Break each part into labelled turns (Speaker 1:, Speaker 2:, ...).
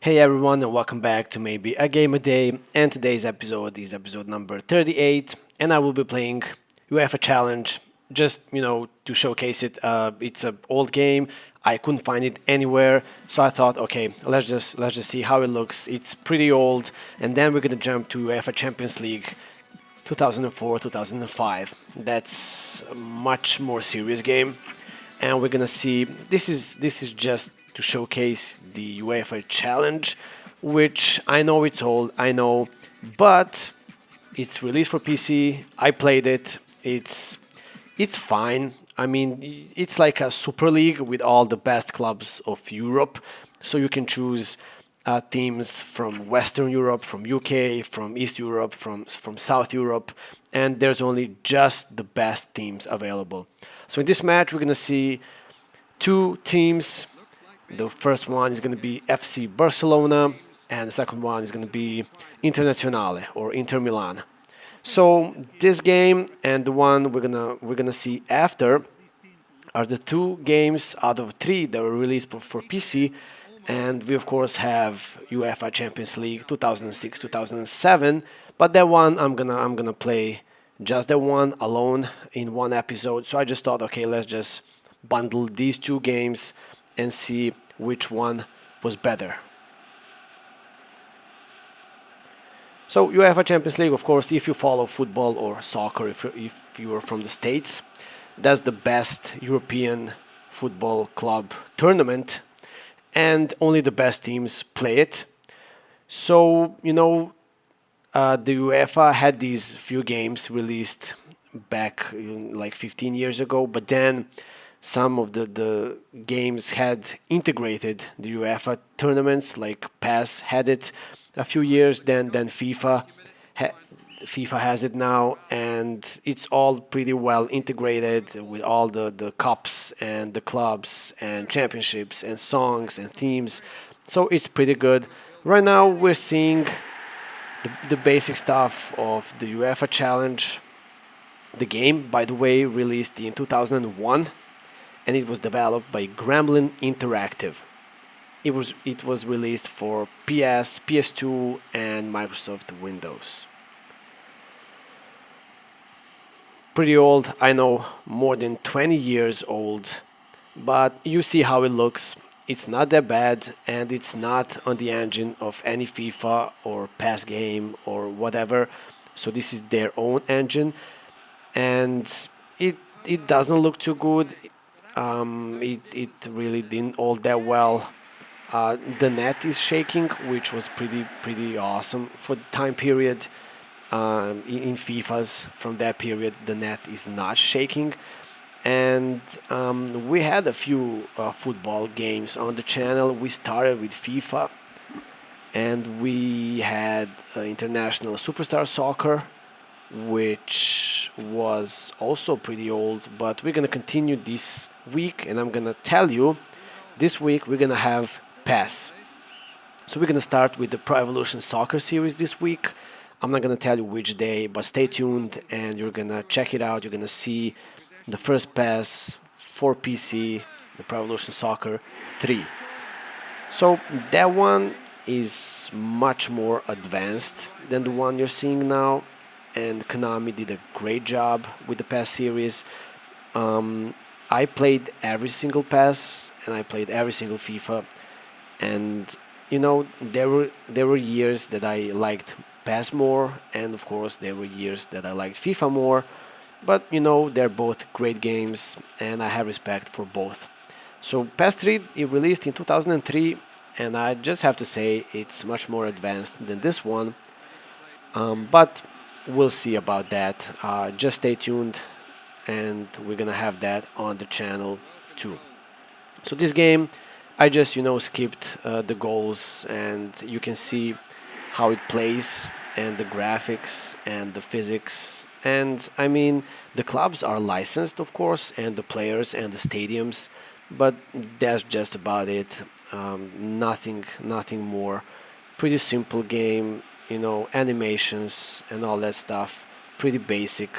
Speaker 1: Hey everyone, and welcome back to Maybe a Game a Day. And today's episode is episode number 38, and I will be playing UEFA Challenge just to showcase it. It's an old game. I couldn't find it anywhere, so I thought, okay, let's just see how it looks. It's pretty old, and then we're gonna jump to UEFA Champions League 2004, 2005. That's a much more serious game, and we're gonna see. This is just to showcase the UEFA Challenge, which I know it's old, I know, but it's released for PC. I played it. It's fine. I mean, it's like a super league with all the best clubs of Europe, so you can choose teams from Western Europe, from UK, from East Europe, from South Europe, and there's only just the best teams available. So in this match, we're gonna see two teams. The first one is gonna be FC Barcelona, and the second one is gonna be Internazionale or Inter Milan. So this game and the one we're gonna see after are the two games out of three that were released for PC, and we of course have UEFA Champions League 2006 2007. But that one I'm gonna play just that one alone in one episode. So I just thought, okay, let's just bundle these two games and see which one was better. So UEFA Champions League, of course, if you follow football or soccer, if you are from the States, that's the best European football club tournament, and only the best teams play it. So the UEFA had these few games released back like 15 years ago, but then some of the games had integrated the UEFA tournaments, like PES had it a few years, then ha- FIFA has it now, and it's all pretty well integrated with all the cups and the clubs and championships and songs and themes. So it's pretty good. Right now we're seeing the basic stuff of the UEFA Challenge. The game, by the way, released in 2001, and it was developed by Gremlin Interactive. It was released for PS, PS2, and Microsoft Windows. Pretty old, I know, more than 20 years old, but you see how it looks. It's not that bad, and it's not on the engine of any FIFA or PES game or whatever. So this is their own engine, and it doesn't look too good. It really didn't all that well. The net is shaking, which was pretty awesome for the time period. In FIFA's from that period, the net is not shaking, and we had a few football games on the channel. We started with FIFA, and we had International Superstar Soccer, which was also pretty old. But we're gonna continue this week, and I'm gonna tell you, this week we're gonna have PES. So we're gonna start with the Pro Evolution Soccer series this week. I'm not gonna tell you which day, but stay tuned and you're gonna check it out. You're gonna see the first PES for PC, the Pro Evolution Soccer 3. So that one is much more advanced than the one you're seeing now, and Konami did a great job with the PES series. I played every single PES and I played every single FIFA, and there were years that I liked PES more, and of course there were years that I liked FIFA more. But they're both great games, and I have respect for both. So PES 3 it released in 2003, and I just have to say it's much more advanced than this one. But we'll see about that. Just stay tuned, and we're gonna have that on the channel too. So this game, I just skipped the goals, and you can see how it plays and the graphics and the physics. And I mean, the clubs are licensed, of course, and the players and the stadiums, but that's just about it. Nothing more. Pretty simple game, animations and all that stuff. Pretty basic.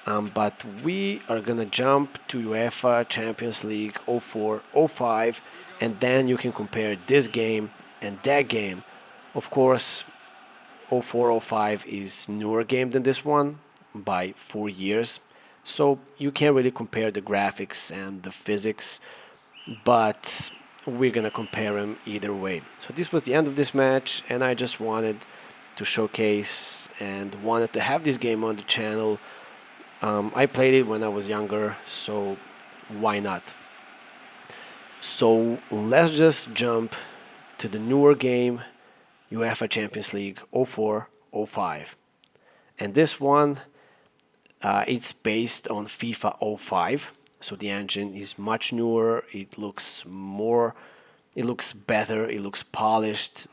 Speaker 1: But we are gonna jump to UEFA Champions League 04, 05, and then you can compare this game And that game, of course, 04-05 is newer game than this one by 4 years. So you can't really compare the graphics and the physics, but we're gonna compare them either way. So this was the end of this match, and I just wanted to showcase and wanted to have this game on the channel. I played it when I was younger, so why not? So let's just jump to the newer game, UEFA Champions League 04-05. And this one, it's based on FIFA 05. So the engine is much newer. It looks better. It looks polished.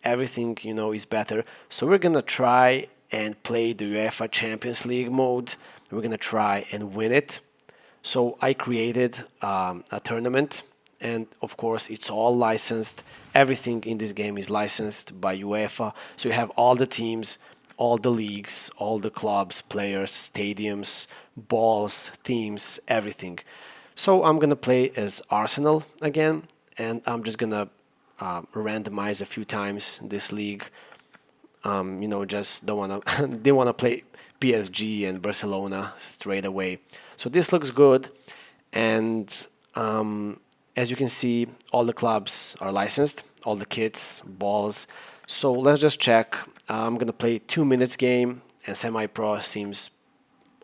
Speaker 1: Everything, is better. So we're gonna try and play the UEFA Champions League mode. We're gonna try and win it. So I created a tournament, and of course it's all licensed. Everything in this game is licensed by UEFA. So you have all the teams, all the leagues, all the clubs, players, stadiums, balls, themes, everything. So I'm gonna play as Arsenal again, and I'm just gonna randomize a few times this league. Just don't wanna didn't wanna play PSG and Barcelona straight away. So this looks good, and as you can see, all the clubs are licensed, all the kits, balls. So let's just check. I'm gonna play 2 minutes game, and semi-pro seems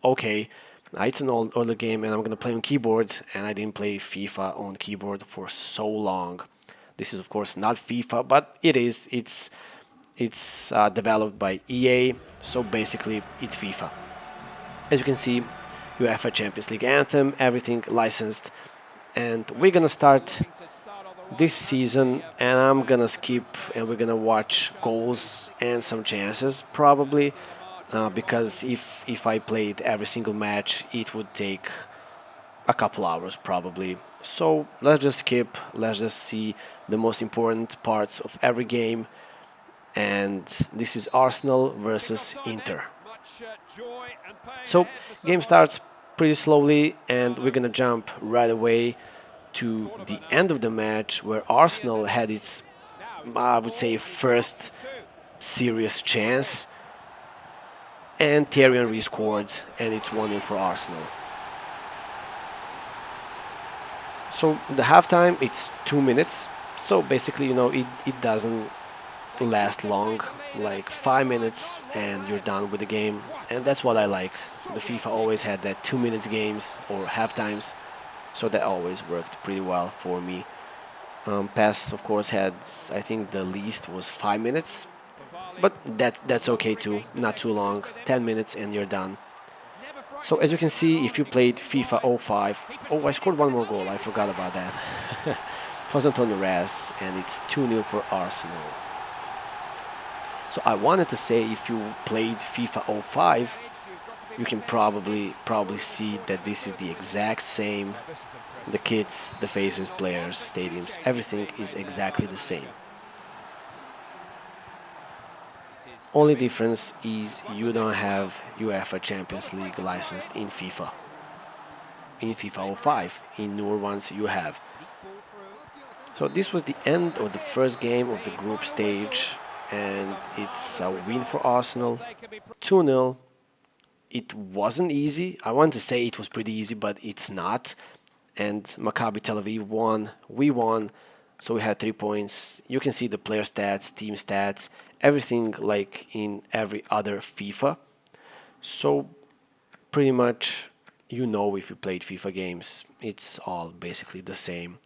Speaker 1: okay. It's an older game, and I'm gonna play on keyboard, and I didn't play FIFA on keyboard for so long. This is of course not FIFA, but it is. It's developed by EA, so basically it's FIFA. As you can see, UEFA Champions League anthem, everything licensed, and we're gonna start this season, and I'm gonna skip and we're gonna watch goals and some chances probably, because if I played every single match it would take a couple hours probably. So let's just skip, let's just see the most important parts of every game, and this is Arsenal versus Inter. So game starts pretty slowly, and we're gonna jump right away to the end of the match where Arsenal had its, I would say, first serious chance, and Thierry Henry scored, and it's 1-0 for Arsenal. So the halftime, it's 2 minutes. So basically, it doesn't last long, like 5 minutes, and you're done with the game. And that's what I like. The FIFA always had that 2 minutes games or half times, so that always worked pretty well for me. PES, of course, had, I think the least was 5 minutes, but that's okay too. Not too long, 10 minutes, and you're done. So as you can see, if you played FIFA 05, oh, I scored one more goal. I forgot about that. Jose Antonio Reyes, and it's 2-0 for Arsenal. So I wanted to say, if you played FIFA 05, you can probably see that this is the exact same. The kits, the faces, players, stadiums, everything is exactly the same. Only difference is you don't have UEFA Champions League licensed in FIFA. In FIFA 05, in newer ones you have. So this was the end of the first game of the group stage, and it's a win for Arsenal, 2-0. It wasn't easy. I want to say it was pretty easy, but it's not. And Maccabi Tel Aviv won, we won, so we had 3 points. You can see the player stats, team stats, everything like in every other FIFA. So pretty much, if you played FIFA games, it's all basically the same.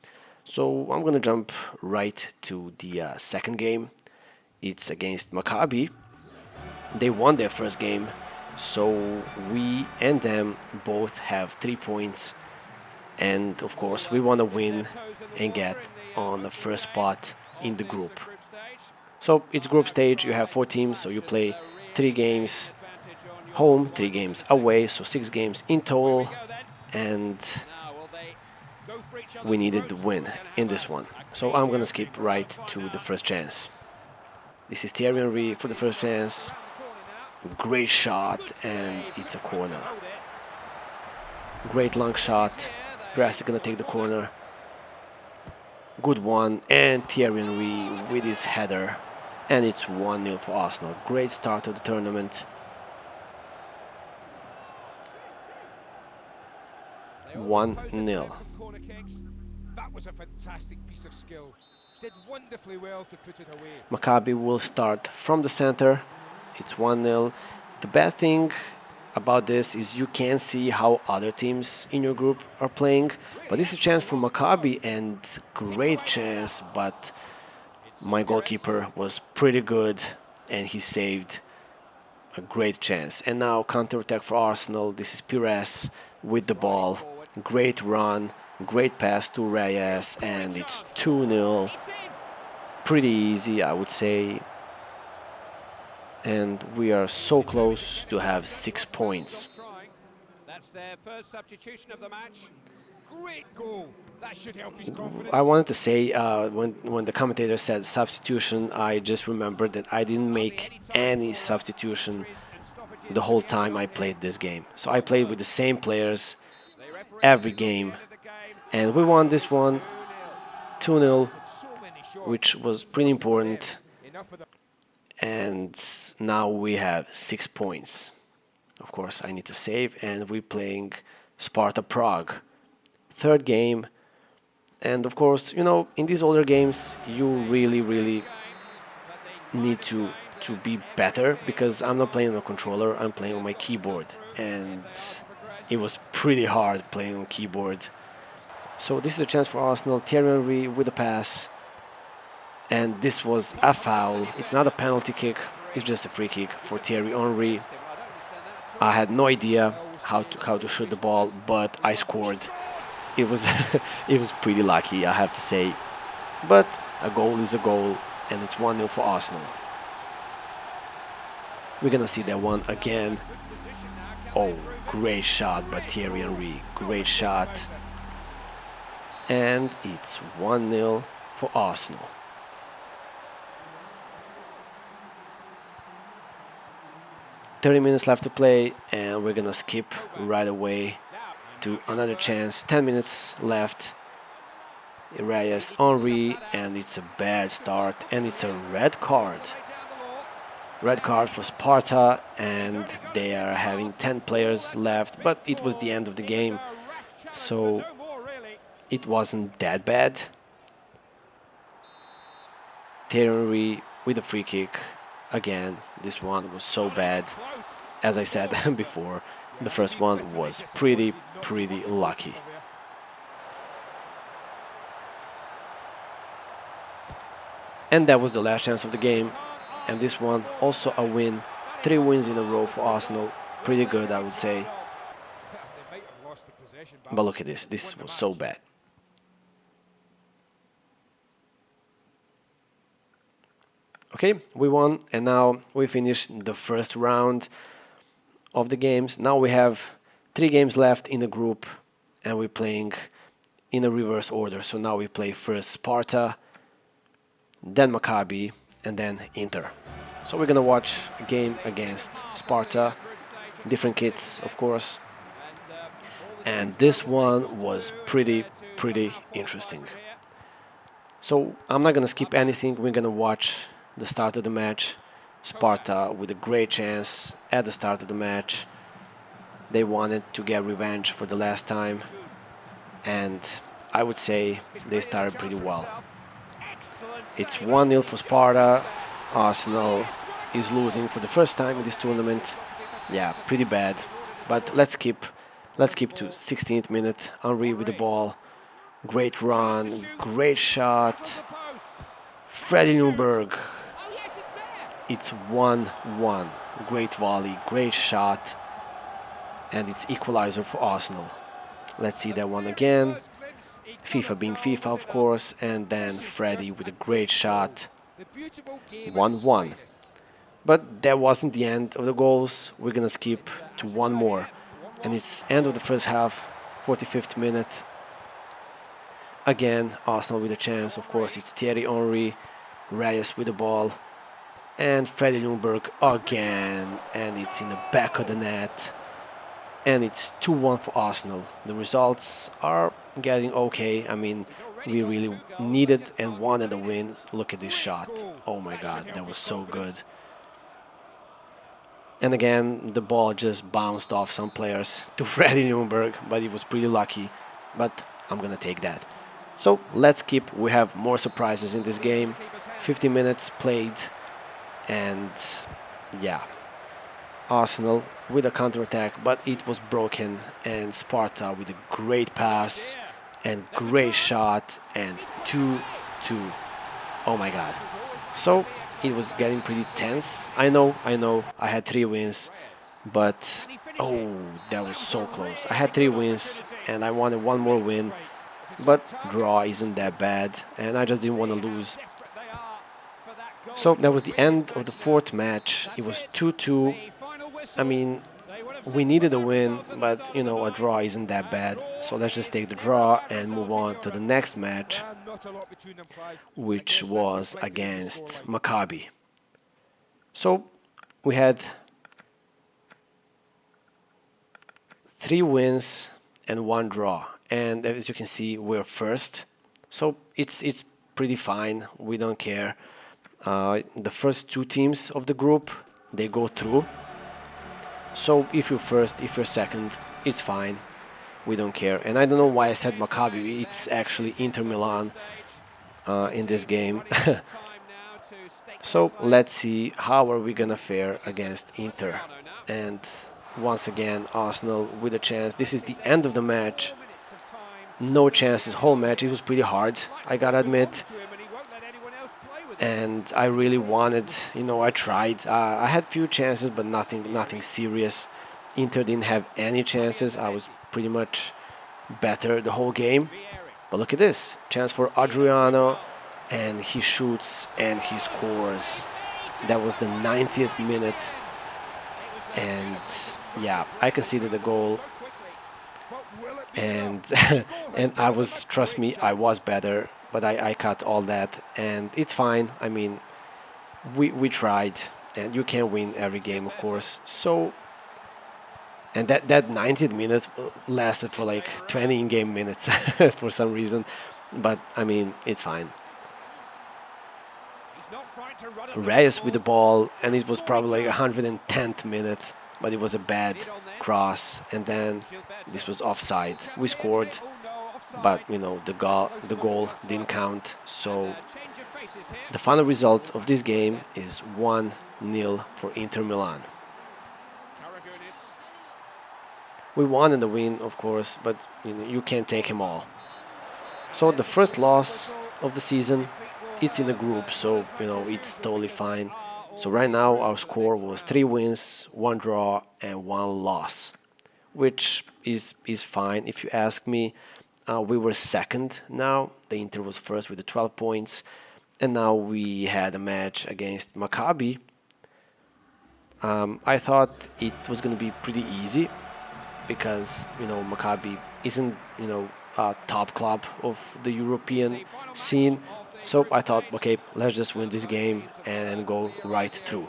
Speaker 1: So I'm gonna jump right to the second game. It's against Maccabi. They won their first game, so we and them both have 3 points. And of course, we want to win and get on the first spot in the group. So it's group stage, you have 4 teams, so you play 3 games home, 3 games away, so 6 games in total, and we needed the win in this one. So I'm gonna skip right to the first chance. This is Thierry Henry for the first chance. Great shot, and it's a corner. Great long shot. Grass is gonna take the corner. Good one, and Thierry Henry with his header, and it's 1-0 for Arsenal. Great start of the tournament. 1-0.
Speaker 2: That was a fantastic piece of skill. Did wonderfully well to put it away.
Speaker 1: Maccabi will start from the center. It's 1-0. The bad thing about this is you can't see how other teams in your group are playing, but this is a chance for Maccabi, and great chance, but my goalkeeper was pretty good and he saved a great chance. And now counter-attack for Arsenal. This is Pires with the ball. Great run, great pass to Reyes, and it's 2-0. Pretty easy, I would say. And we are so close to have 6 points.
Speaker 2: That's their first substitution of the match. Great goal. That should help his confidence.
Speaker 1: I wanted to say, when the commentator said substitution, I just remembered that I didn't make any substitution the whole time I played this game. So I played with the same players every game, and we won this one 2-0, which was pretty important. And now we have 6 points. Of course, I need to save, and we're playing Sparta Prague. Third game, and of course, you know, in these older games, you really need to be better, because I'm not playing on a controller, I'm playing on my keyboard, and it was pretty hard playing on keyboard. So this is a chance for Arsenal. Thierry Henry with a pass, and this was a foul. It's not a penalty kick, it's just a free kick for Thierry Henry. I had no idea how to shoot the ball, but I scored. It was it was pretty lucky, I have to say. But a goal is a goal, and it's 1-0 for Arsenal. We're gonna see that one again. Oh, great shot by Thierry Henry. Great shot. And it's 1-0 for Arsenal. .30 minutes left to play, and we're gonna skip right away to another chance. 10 minutes left. Reyes, Henry, and it's a bad start, and it's a red card. Red card for Sparta, and they are having 10 players left, but it was the end of the game, so it wasn't that bad. Thierry Henry with a free kick. Again, this one was so bad. As I said before, the first one was pretty lucky. And that was the last chance of the game. And this one also a win. 3 wins in a row for Arsenal. Pretty good, I would say. But look at this. This was so bad. Okay, we won, and now we finished the first round of the games. Now we have 3 games left in the group, and we're playing in a reverse order. So now we play first Sparta, then Maccabi, and then Inter. So we're gonna watch a game against Sparta, different kits, of course. And this one was pretty interesting. So I'm not gonna skip anything. We're gonna watch the start of the match. Sparta with a great chance at the start of the match. They wanted to get revenge for the last time, and I would say they started pretty well. It's 1-0 for Sparta. Arsenal is losing for the first time in this tournament. Yeah, pretty bad. But let's keep to 16th minute. Henry with the ball. Great run, great shot. Freddie Ljungberg. It's 1-1. Great volley, great shot. And it's equalizer for Arsenal. Let's see that one again. FIFA being FIFA, of course. And then Freddie with a great shot. 1-1. But that wasn't the end of the goals. We're gonna skip to one more. And it's end of the first half, 45th minute. Again, Arsenal with a chance. Of course, it's Thierry Henry, Reyes with the ball, and Freddie Ljungberg again. And it's in the back of the net. And it's 2-1 for Arsenal. The results are getting okay. I mean, We really needed and wanted a win. Look at this shot. Oh my God, that was so good. And again, the ball just bounced off some players to Freddie Nürnberg, but he was pretty lucky. But I'm gonna take that. So let's keep. We have more surprises in this game. 50 minutes played, and yeah, Arsenal with a counterattack, but it was broken. And Sparta with a great pass and great shot and 2-2. Oh my God. So it was getting pretty tense. I know. I had 3 wins, but oh, that was so close. I had 3 wins and I wanted one more win, but draw isn't that bad, and I just didn't want to lose. So that was the end of the fourth match. It was 2-2. I mean, we needed a win, but you know, a draw isn't that bad. So let's just take the draw and move on to the next match, which was against Maccabi. So we had 3 wins and 1 draw, and as you can see, we're first. So it's pretty fine. We don't care. The first 2 teams of the group, they go through. So if you're first, if you're second, it's fine. We don't care. And I don't know why I said Maccabi. It's actually Inter Milan in this game. So let's see how are we gonna fare against Inter. And once again, Arsenal with a chance. This is the end of the match. No chances, whole match. It was pretty hard, I gotta admit. And I really wanted, you know, I tried. I had few chances, but nothing serious. Inter didn't have any chances. I was pretty much better the whole game. But look at this, chance for Adriano, and he shoots and he scores. That was the 90th minute, and yeah, I conceded the goal. And and I was, trust me, I was better, but I cut all that, and it's fine. I mean, we tried, and you can't win every game, of course. So, and that 90th minute lasted for like 20 in-game minutes for some reason, but I mean, it's fine. Reyes with the ball, and it was probably like 110th minute, but it was a bad cross, and then this was offside. We scored, but you know, the goal didn't count. So the final result of this game is 1-0 for Inter Milan. We won in the win, of course, but you know, you can't take them all. So the first loss of the season, it's in the group, so you know, it's totally fine. So right now our score was 3 wins, 1 draw, and 1 loss, which is fine if you ask me. We were second now. The Inter was first with the 12 points, and now we had a match against Maccabi. I thought it was going to be pretty easy because you know, Maccabi isn't, you know, a top club of the European scene. So I thought, okay, let's just win this game and go right through.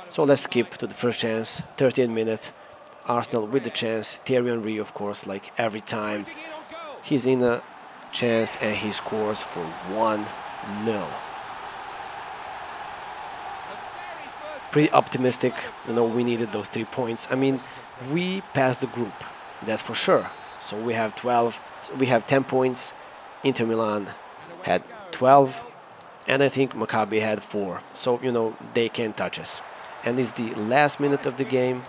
Speaker 1: So let's skip to the first chance, 30th minute. Arsenal with the chance. Thierry Henry, of course, like every time, he's in a chance and he scores for 1-0. Pretty optimistic. You know, we needed those 3 points. I mean, we passed the group, that's for sure. So we have 12. So we have 10 points. Inter Milan had 12, and I think Maccabi had 4. So you know, they can't touch us. And it's the last minute of the game.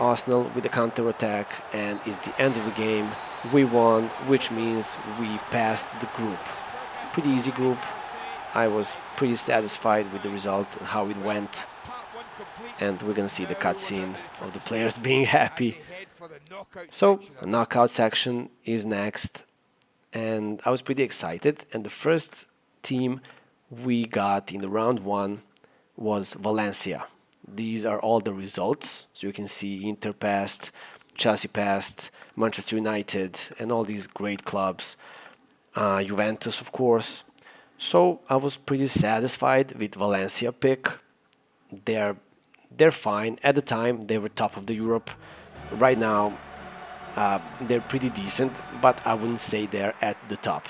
Speaker 1: Arsenal with the counter attack, and it's the end of the game. We won, which means we passed the group. Pretty easy group. I was pretty satisfied with the result and how it went. And we're gonna see the cutscene of the players being happy. So the knockout section is next, and I was pretty excited. And the first team we got in the round 1 was Valencia. These are all the results. So you can see Inter passed, Chelsea passed, Manchester United, and all these great clubs. Juventus, of course. So I was pretty satisfied with Valencia pick. They're they're fine. At the time, they were top of the Europe. Right now, they're pretty decent, but I wouldn't say they're at the top.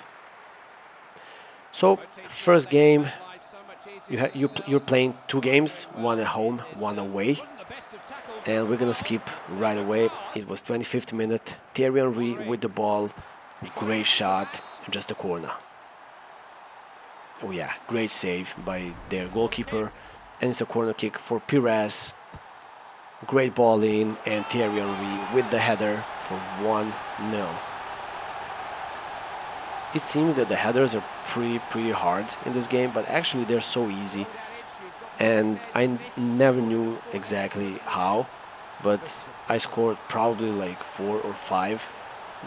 Speaker 1: So
Speaker 2: Rotation
Speaker 1: first
Speaker 2: makes
Speaker 1: game,
Speaker 2: their life so much easier for
Speaker 1: you're
Speaker 2: themselves.
Speaker 1: playing two games, one at home,
Speaker 2: This
Speaker 1: one away,
Speaker 2: wasn't the best of tackles from
Speaker 1: and we're gonna
Speaker 2: Rafael.
Speaker 1: skip
Speaker 2: So
Speaker 1: right
Speaker 2: a
Speaker 1: away.
Speaker 2: card.
Speaker 1: It was 25th minute. Thierry Henry
Speaker 2: Henri.
Speaker 1: with the ball,
Speaker 2: He got
Speaker 1: great
Speaker 2: into
Speaker 1: shot,
Speaker 2: that.
Speaker 1: just a corner. Oh yeah, great save by their
Speaker 2: Crossed in.
Speaker 1: goalkeeper, and it's a corner kick for Pires. Great ball in, and Thierry Henry with the header for 1-0. It seems that the headers are pretty hard in this game, but actually they're so easy,
Speaker 2: Well, that edge, you've got to be
Speaker 1: and
Speaker 2: prepared to
Speaker 1: I
Speaker 2: miss
Speaker 1: never
Speaker 2: if you want to
Speaker 1: knew
Speaker 2: score a hat-trick.
Speaker 1: exactly how, but I scored probably like 4 or 5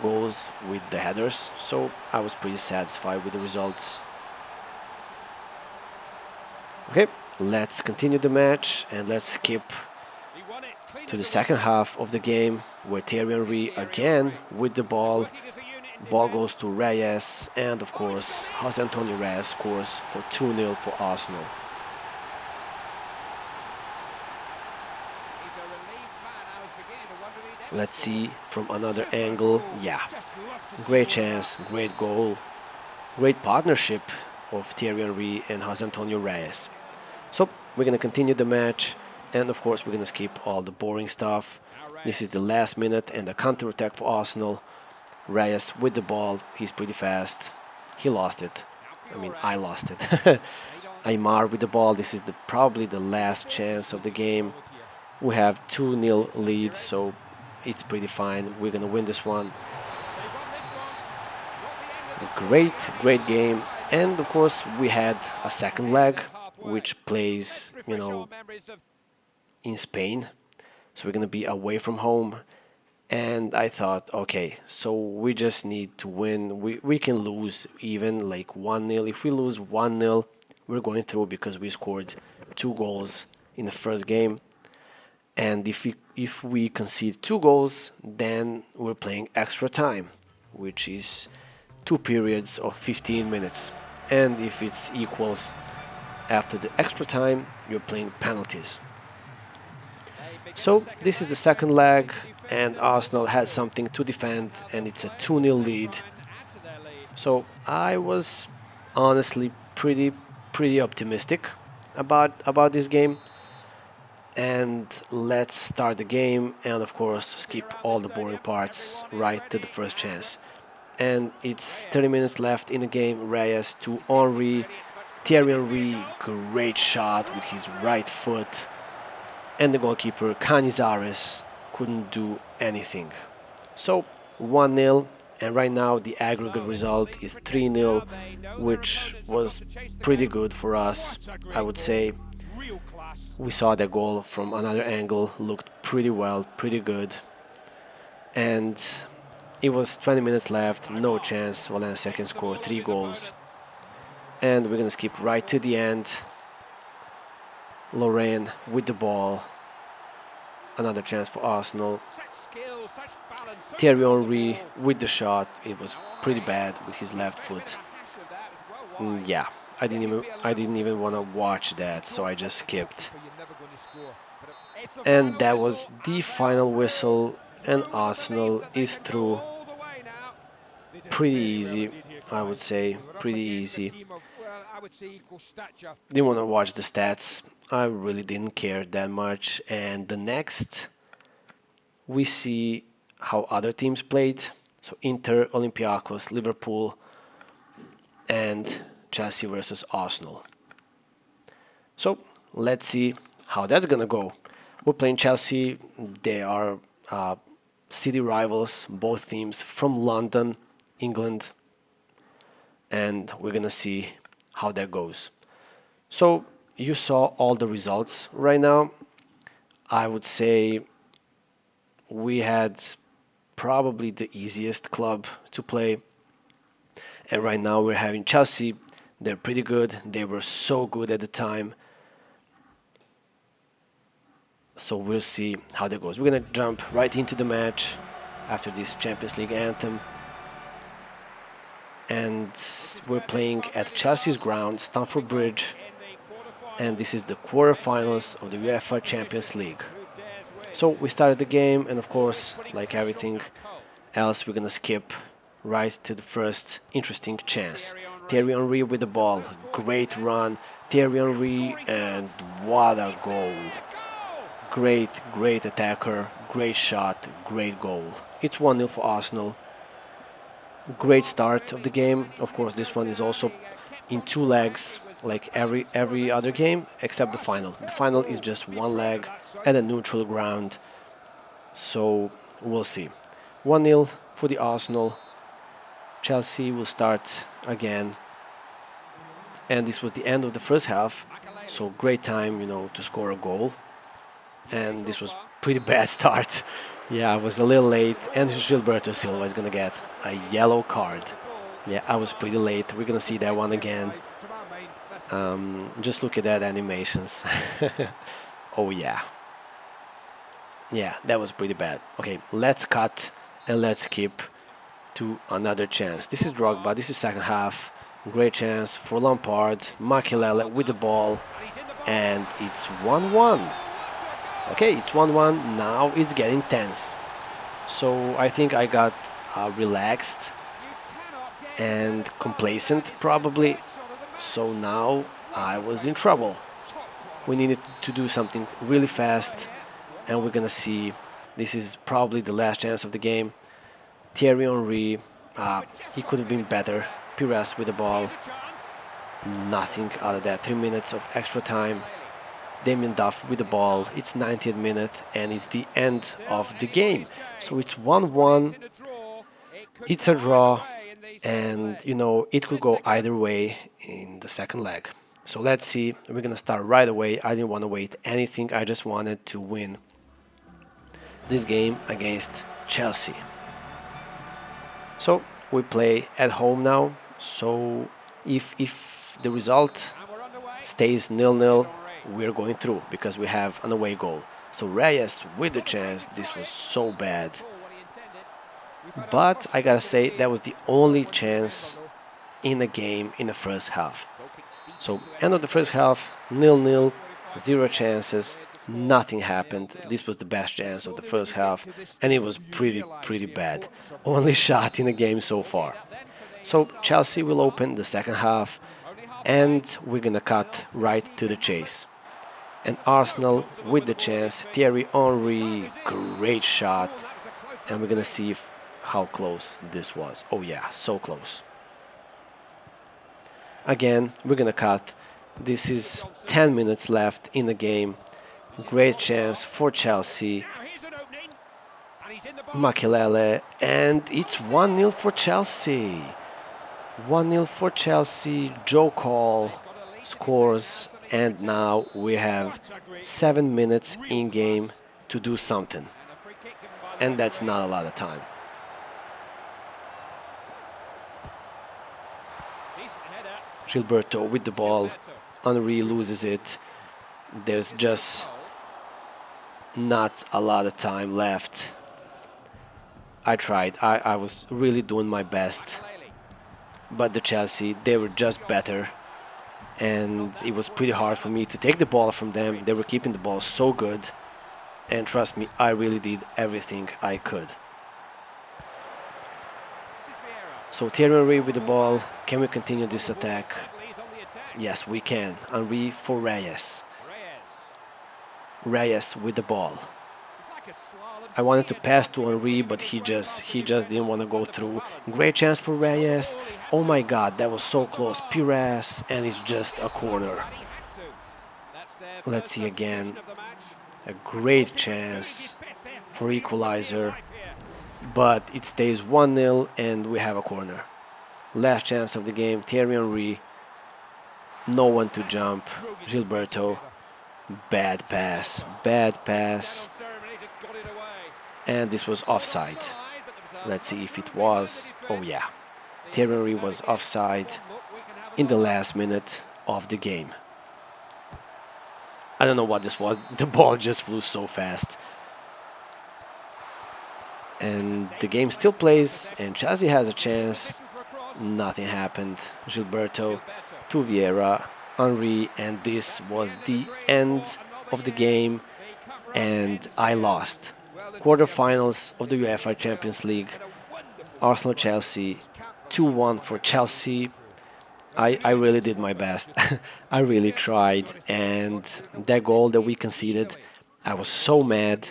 Speaker 1: goals with the headers, so I was pretty satisfied with the results. Okay, let's continue the match and let's skip
Speaker 2: He won it, clean
Speaker 1: to
Speaker 2: as
Speaker 1: the
Speaker 2: a
Speaker 1: second
Speaker 2: whistle.
Speaker 1: half of the game where Thierry
Speaker 2: This is
Speaker 1: Henry
Speaker 2: Thierry
Speaker 1: again
Speaker 2: Henry.
Speaker 1: with the
Speaker 2: They're
Speaker 1: ball.
Speaker 2: working as a unit in
Speaker 1: Ball goes
Speaker 2: defence.
Speaker 1: to Reyes, and of
Speaker 2: Oh, he's
Speaker 1: course,
Speaker 2: gone in!
Speaker 1: Jose Antonio Reyes scores for 2-0 for Arsenal.
Speaker 2: He's a relieved man. I was beginning to wonder he'd ever
Speaker 1: Let's
Speaker 2: score.
Speaker 1: see from another
Speaker 2: Super
Speaker 1: angle.
Speaker 2: goal.
Speaker 1: Yeah,
Speaker 2: Just love to see
Speaker 1: great
Speaker 2: more of that.
Speaker 1: chance, great goal, great partnership of Thierry Henry and Jose Antonio Reyes. So we're gonna continue the match, and of course we're gonna skip all the boring stuff.
Speaker 2: Now
Speaker 1: This is
Speaker 2: Reyes.
Speaker 1: the last minute and the counter attack for Arsenal. Reyes with the ball, he's pretty fast. He lost it.
Speaker 2: Now
Speaker 1: I mean,
Speaker 2: Fiore.
Speaker 1: I lost it.
Speaker 2: Played on.
Speaker 1: Aymar with the ball. This is probably the last chance of the game. We have 2-0 lead, so it's pretty fine. We're gonna win this one.
Speaker 2: They've won this one. Not the end of the story.
Speaker 1: Great game. And of course, we had a second leg, which plays,
Speaker 2: Let's refresh our memories of
Speaker 1: in Spain. So we're gonna be away from home. And I thought, okay, so we just need to win. We can lose even like 1-0. If we lose 1-0, we're going through because we scored 2 goals in the first game. And if we concede 2 goals, then we're playing extra time, which is 2 periods of 15 minutes. And if it's equals after the extra time, you're playing penalties.
Speaker 2: they begin the
Speaker 1: So
Speaker 2: second
Speaker 1: this is the
Speaker 2: leg
Speaker 1: second
Speaker 2: with something
Speaker 1: leg,
Speaker 2: to defend
Speaker 1: and
Speaker 2: and hold
Speaker 1: Arsenal
Speaker 2: on
Speaker 1: had
Speaker 2: to.
Speaker 1: something to defend,
Speaker 2: Well,
Speaker 1: and it's a
Speaker 2: players
Speaker 1: 2-0
Speaker 2: may
Speaker 1: lead.
Speaker 2: try and add to their lead.
Speaker 1: So I was honestly pretty optimistic about this game. And let's start the game, and of course
Speaker 2: Looking
Speaker 1: skip
Speaker 2: around the
Speaker 1: all the boring
Speaker 2: stadium,
Speaker 1: parts
Speaker 2: everyone is
Speaker 1: right to
Speaker 2: ready
Speaker 1: the first
Speaker 2: and
Speaker 1: chance. And it's 30
Speaker 2: Reyes.
Speaker 1: minutes left in the game. Reyes to
Speaker 2: He seems to be
Speaker 1: Henry.
Speaker 2: ready. It's much.
Speaker 1: Thierry
Speaker 2: Could this be a
Speaker 1: Henry,
Speaker 2: goal?
Speaker 1: great shot with his right
Speaker 2: Strike
Speaker 1: foot. And the goalkeeper, Canizares, couldn't do anything. So 1-0, and right now the
Speaker 2: three.
Speaker 1: aggregate
Speaker 2: So they've got the
Speaker 1: result
Speaker 2: lead to
Speaker 1: is
Speaker 2: protect
Speaker 1: 3-0,
Speaker 2: now. They know their
Speaker 1: which
Speaker 2: opponents have got
Speaker 1: was
Speaker 2: to chase
Speaker 1: pretty
Speaker 2: them.
Speaker 1: good for us.
Speaker 2: What a
Speaker 1: I
Speaker 2: great
Speaker 1: would
Speaker 2: goal.
Speaker 1: say
Speaker 2: Real class.
Speaker 1: we saw the goal from another angle, looked pretty well, pretty good. And it was 20 minutes left, no
Speaker 2: Aymar
Speaker 1: chance Valencia can
Speaker 2: gets the
Speaker 1: score
Speaker 2: ball off
Speaker 1: 3
Speaker 2: his
Speaker 1: goals.
Speaker 2: opponent.
Speaker 1: And we're gonna skip right to the end. Lorraine with the ball, another chance for Arsenal.
Speaker 2: Such skill, such balance, so
Speaker 1: Thierry
Speaker 2: good on the
Speaker 1: Henry
Speaker 2: ball.
Speaker 1: with the shot, it was
Speaker 2: Now
Speaker 1: pretty
Speaker 2: Henri.
Speaker 1: bad with his left
Speaker 2: Made a bit of
Speaker 1: foot.
Speaker 2: a hash of that. It was well wide.
Speaker 1: Yeah, I
Speaker 2: Yeah,
Speaker 1: didn't
Speaker 2: he'd
Speaker 1: even
Speaker 2: be a
Speaker 1: I
Speaker 2: level
Speaker 1: didn't even want to
Speaker 2: disappointment.
Speaker 1: watch
Speaker 2: You
Speaker 1: that, so
Speaker 2: thought
Speaker 1: I
Speaker 2: as
Speaker 1: just
Speaker 2: a
Speaker 1: skipped.
Speaker 2: goalkeeper you're never going to score. But it's the
Speaker 1: And
Speaker 2: final
Speaker 1: that was
Speaker 2: whistle,
Speaker 1: the
Speaker 2: and they are
Speaker 1: final
Speaker 2: through.
Speaker 1: whistle, and
Speaker 2: Through with the belief
Speaker 1: Arsenal
Speaker 2: that they
Speaker 1: is
Speaker 2: can go
Speaker 1: through.
Speaker 2: all the way now. They did
Speaker 1: Pretty
Speaker 2: very well
Speaker 1: easy,
Speaker 2: indeed here,
Speaker 1: I would
Speaker 2: Clive.
Speaker 1: say,
Speaker 2: We were up
Speaker 1: pretty
Speaker 2: against a
Speaker 1: easy.
Speaker 2: team of, well, I would say equal stature.
Speaker 1: Didn't want to watch the stats. I really didn't care that much. And the next, we see how other teams played. So Inter, Olympiacos, Liverpool, and Chelsea versus Arsenal. So let's see how that's gonna go. We're playing Chelsea. They are city rivals, both teams from London, England, and we're gonna see how that goes. So you saw all the results right now. I would say we had probably the easiest club to play. And right now we're having Chelsea. They're pretty good. They were so good at the time. So we'll see how that goes. We're going to jump right into the match after this Champions League anthem. And we're playing at Chelsea's ground, Stamford Bridge. And this is the quarterfinals of the UEFA Champions League. So we started the game, and of course, like everything else, we're gonna skip right to the first interesting chance. Thierry Henry with the ball. Great run. Thierry Henry, and what a goal. Great, great attacker. Great shot. Great goal. It's 1-0 for Arsenal. Great start of the game. Of course, this one is also in two legs, like every other game, except the final. The final is just one leg at a neutral ground. So we'll see. 1-0 for the Arsenal. Chelsea will start again. And this was the end of the first half. So great time, to score a goal. And this was pretty bad start. Yeah, I was a little late, and Gilberto Silva is gonna get a yellow card. Yeah, I was pretty late. We're gonna see that one again. Just look at that animations. Oh yeah. Yeah, that was pretty bad. Okay, let's cut and let's skip to another chance. This is Drogba. This is second half. Great chance for Lampard. Makelele with the ball, and it's 1-1. Okay, it's 1-1. Now it's getting tense. So I think I got relaxed and complacent, probably. So now I was in trouble. We needed to do something really fast, and we're gonna see. This is probably the last chance of the game. Thierry Henry, he could have been better. Pires with the ball. Nothing out of that. 3 minutes of extra time. Damien Duff with the ball. It's 90th minute, and it's the end of the game. So it's 1-1. It's a draw, and it could go either way in the second leg. So let's see. We're gonna start right away. I didn't want to wait anything. I just wanted to win this game against Chelsea. So we play at home now. So if the result stays 0-0, we're going through because we have an away goal. So Reyes with the chance. This was so bad. But I gotta say, that was the only chance in the game in the first half. So end of the first half, 0-0, 0 chances, nothing happened. This was the best chance of the first half, and it was pretty bad. Only shot in the game so far. So Chelsea will open the second half, and we're gonna cut right to the chase. And Arsenal with the chance. Thierry Henry, great shot, and we're gonna see how close this was. Oh yeah, so close. Again, we're gonna cut. This is 10 minutes left in the game. Great chance for Chelsea. Makelele, and it's 1-0 for Chelsea. 1-0 for Chelsea. Joe Cole scores, and now we have 7 minutes in game to do something. And that's not a lot of time. Gilberto with the ball. Henry loses it. There's just not a lot of time left. I tried. I was really doing my best. But the Chelsea, they were just better. And it was pretty hard for me to take the ball from them. They were keeping the ball so good. And trust me, I really did everything I could. So Thierry Henry with the ball. Can we continue this attack? Yes, we can. Henry for Reyes. Reyes with the ball. I wanted to pass to Henry, but he just didn't want to go through. Great chance for Reyes. Oh my God, that was so close. Pires, and it's just a corner. Let's see again. A great chance for equalizer, but it stays 1-0, and we have a corner. Last chance of the game. Thierry Henry. No one to jump. Gilberto. Bad pass. Bad pass. And this was offside. Let's see if it was. Oh yeah. Thierry Henry was offside in the last minute of the game. I don't know what this was. The ball just flew so fast. And the game still plays, and Chelsea has a chance. Nothing happened. Gilberto to Vieira, Henry, and this was the end of the game, and I lost. Quarterfinals of the UEFA Champions League. Arsenal-Chelsea, 2-1 for Chelsea. I really did my best. I really tried, and that goal that we conceded, I was so mad,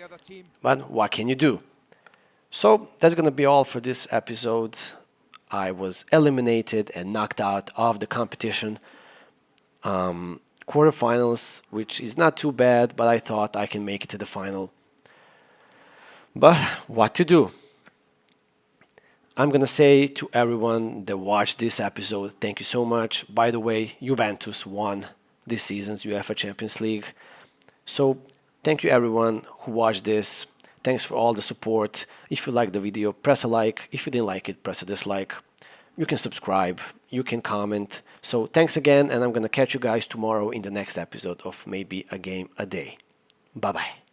Speaker 1: but what can you do? So that's gonna be all for this episode. I was eliminated and knocked out of the competition. Quarterfinals, which is not too bad, but I thought I can make it to the final. But what to do? I'm gonna say to everyone that watched this episode, thank you so much. By the way, Juventus won this season's UEFA Champions League. So thank you everyone who watched this. Thanks for all the support. If you liked the video, press a like. If you didn't like it, press a dislike. You can subscribe, you can comment. So thanks again, and I'm gonna catch you guys tomorrow in the next episode of maybe a game a day. Bye bye.